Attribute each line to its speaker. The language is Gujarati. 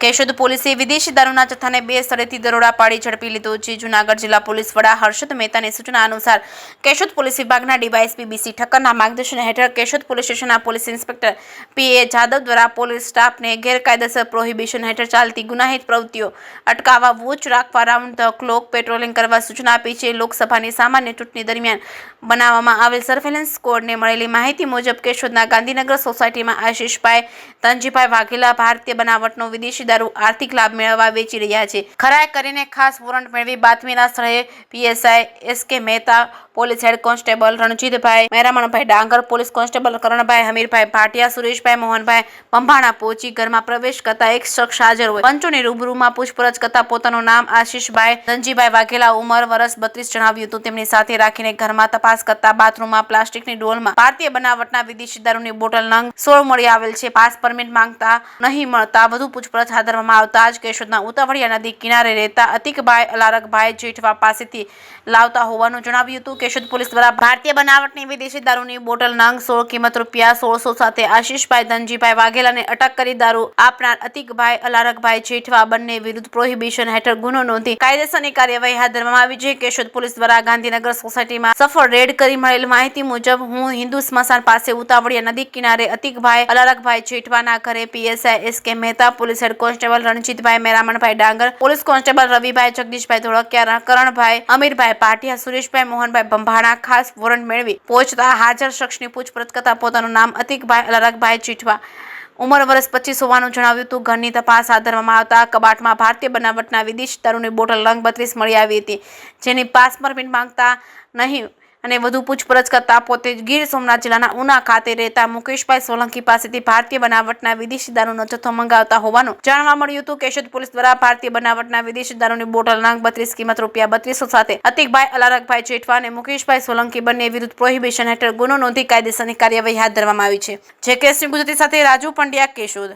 Speaker 1: કેશોદ પોલીસે વિદેશી દારૂના જથ્થાને 2 સ્થળેથી દરોડા પાડી ઝડપી લીધો છે। જૂનાગઢ જિલ્લા પોલીસ વડા હર્ષદ મહેતાની સૂચના અનુસાર કેશોદ પોલીસ વિભાગના ડીવાયએસપી બીસી ઠક્કરના માર્ગદર્શન હેઠળ કેશોદ પોલીસ સ્ટેશનના પોલીસ ઇન્સ્પેક્ટર પીએ જાદવ દ્વારા પોલીસ સ્ટાફને ગેરકાયદેસર પ્રોહિબિશન હેઠળ ચાલતી ગુનાહિત પ્રવૃત્તિઓ અટકાવવા વોચ રાખવા રાઉન્ડ ધ ક્લોક પેટ્રોલિંગ કરવા સૂચના આપી છે। લોકસભાની સામાન્ય ચૂંટણી દરમિયાન બનાવવામાં આવેલ સર્વેલન્સ સ્કોડને મળેલી માહિતી મુજબ કેશોદના ગાંધીનગર સોસાયટીમાં આશીષભાઈ ધનજીભાઈ વાઘેલા ભારતીય બનાવટનો વિદેશી દારૂ આર્થિક લાભ મેળવવા વેચી રહ્યા છે। ખરાઈ કરીને ખાસ વોરંટ મેળવી બાતમીના સ્થળે PSI SK Mehta, police head constable Ranjitbhai Meramanbhai Dangar, police constable Karanbhai Hamirbhai Bhatia, Sureshbhai Mohanbhai Bambhana પહોંચી ઘરમાં પ્રવેશ કરતા એક શખ્સ હાજર હોય પંચોની રૂબરૂમાં પૂછપરછ કરતા પોતાનું નામ આશીષભાઈ ધનજીભાઈ વાઘેલા, ઉંમર વર્ષ 32 જણાવ્યું હતું। તેમની સાથે રાખીને ઘરમાં તપાસ કરતા બાથરૂમમાં પ્લાસ્ટિકની ડોલમાં ભારતીય બનાવટના વિદેશી દારૂની બોટલ નંગ 16 મળી આવેલ છે। પાસ પરમિટ માંગતા નહીં મળતા વધુ પૂછપરછ હાથ ધરવામાં આવતા જ કેશોદના ઉતાવળિયા નદી કિનારે રહેતા અતિકભાઈ અલારકભાઈ જેઠવા પાસેથી લાવતા હોવાનું જણાવ્યું હતું। કેશોદ પોલીસ દ્વારા ભારતીય બનાવટની વિદેશી દારૂની બોટલ નંગ 16 કિંમત ₹1600 સાથે આશીષભાઈ ધનજીભાઈ વાઘેલાને અટક કરી દારૂ આપનાર અતિકભાઈ અલારકભાઈ જેઠવા બંને વિરુદ્ધ પ્રોહિબિશન હેઠળ ગુનો નોંધી કાયદેસરની કાર્યવાહી હાથ ધરવામાં આવી છે। કેશોદ પોલીસ દ્વારા ગાંધીનગર સોસાયટીમાં સફળ રેડ કરી મળેલ માહિતી મુજબ હું હિન્દુ સ્મશાન પાસે ઉતાવળિયા નદી કિનારે અતિકભાઈ અલારકભાઈ જેઠવાના ઘરે PSI SK Mehta, police head constable Ranjitbhai Meramanbhai Dangar, police constable Ravibhai Jagdishbhai Dholakia, Karanbhai Amirbhai Bhatia, Sureshbhai Mohanbhai Bambhana ખાસ વોરંટ મેળવી પહોંચતા હાજર શખ્સની પૂછપરછ કરતા પોતાનું નામ અતિકભાઈ અલારકભાઈ જેઠવા, ઉંમર વર્ષ 25 હોવાનું જણાવ્યું હતું। ઘરની તપાસ હાથ ધરવામાં આવતા કબાટમાં ભારતીય બનાવટના વિદેશી દારૂની બોટલ નંગ 32 મળી આવી હતી, જેની પાસ પરમિટ માંગતા નહીં અને વધુ પૂછપરછ કરતા પોતે ગીર સોમનાથ જિલ્લાના ઉના ખાતે રહેતા મુકેશભાઈ સોલંકી પાસેથી ભારતીય બનાવટના વિદેશી દારૂનો જથ્થો મંગાવતા હોવાનું જાણવા મળ્યું હતું। કેશોદ પોલીસ દ્વારા ભારતીય બનાવટના વિદેશી દારૂની બોટલ નંગ 32 કિંમત ₹3200 સાથે અતિકભાઈ અલારકભાઈ જેઠવા અને મુકેશભાઈ સોલંકી બંને વિરુદ્ધ પ્રોહિબિશન હેઠળ ગુનો નોંધી કાયદેસરની કાર્યવાહી હાથ ધરવામાં આવી છે। જે કેસની ગુજરાતી સાથે રાજુ પંડ્યા, કેશોદ।